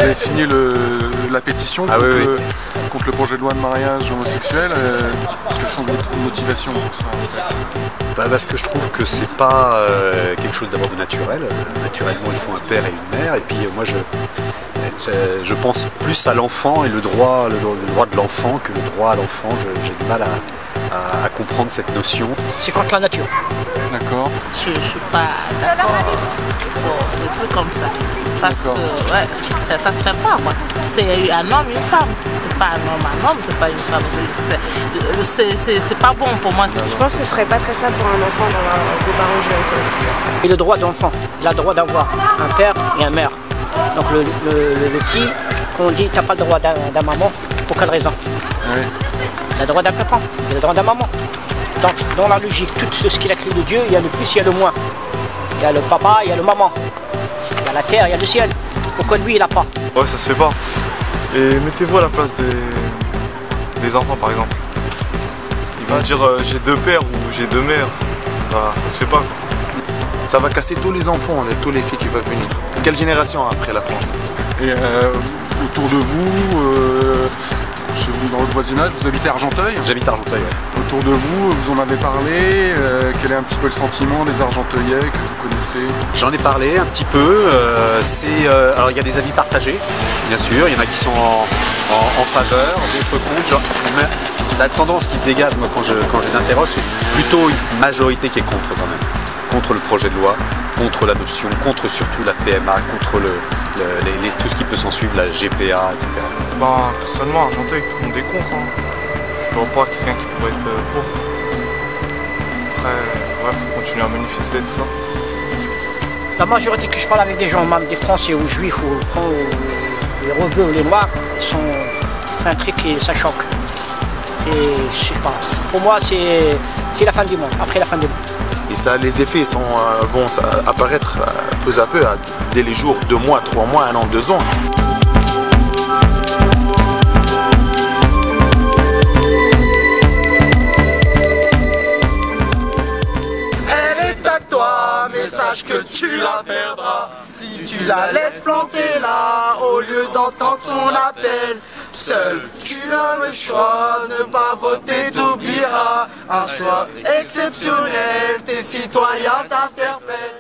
avez signé la pétition contre le projet de loi de mariage homosexuel. Quelles sont vos motivations pour ça en fait? Parce que je trouve que c'est pas quelque chose d'abord de naturel. Naturellement, il faut un père et une mère. Et puis moi, je pense plus à l'enfant et le droit de l'enfant que le droit à l'enfant. J'ai du mal à comprendre cette notion. C'est contre la nature. D'accord. Je suis pas d'accord pour des trucs comme ça. Parce que ouais, ça se fait pas quoi. C'est un homme, une femme. C'est pas un homme, c'est pas une femme. C'est pas bon pour moi. Je pense que ce serait pas très stable pour un enfant d'avoir des parents jeunes. Et le droit d'enfant, il a le droit d'avoir un père et une mère. Donc le petit, qu'on dit t'as pas le droit d'un maman, pour quelle raison? Oui. Il a le droit d'un papa, il a le droit d'un maman. Donc dans la logique, tout ce qu'il a créé de Dieu, il y a le plus, il y a le moins. Il y a le papa, il y a le maman. Il y a la terre, il y a le ciel. Pourquoi lui il n'a pas? Ouais, ça se fait pas. Et mettez-vous à la place des enfants par exemple. Ils vont dire j'ai deux pères ou j'ai deux mères. Ça se fait pas quoi. Ça va casser tous les enfants, tous les filles qui vont venir. Quelle génération après la France? Et autour de vous, chez vous dans votre voisinage, vous habitez à Argenteuil? J'habite à Argenteuil. Ouais. Autour de vous, vous en avez parlé. Quel est un petit peu le sentiment des Argenteuillais que vous connaissez? J'en ai parlé un petit peu. Alors il y a des avis partagés, bien sûr. Il y en a qui sont en faveur, d'autres contre. Mais la tendance qui se dégage, moi, quand je les interroge, c'est plutôt une majorité qui est contre quand même. Contre le projet de loi, contre l'adoption, contre surtout la PMA, contre tout ce qui peut s'en suivre, la GPA, etc. Personnellement, à Argenteuil, tout le monde est contre. Je ne vois pas quelqu'un qui pourrait être pour. Après, faut continuer à manifester, tout ça. La majorité que je parle avec des gens, même des Français ou Juifs ou les rebeux ou les Noirs, c'est un truc qui ça choque. Je sais pas. Pour moi, c'est la fin du monde, après la fin du monde. Et ça, les effets vont apparaître peu à peu, dès les jours, 2 mois, 3 mois, 1 an, 2 ans. Elle est à toi, mais sache que tu la perdras. Si tu la laisses planter là, au lieu d'entendre son appel. Seul, tu as le choix, ne pas voter, t'oublieras. Un choix exceptionnel, tes citoyens t'interpellent.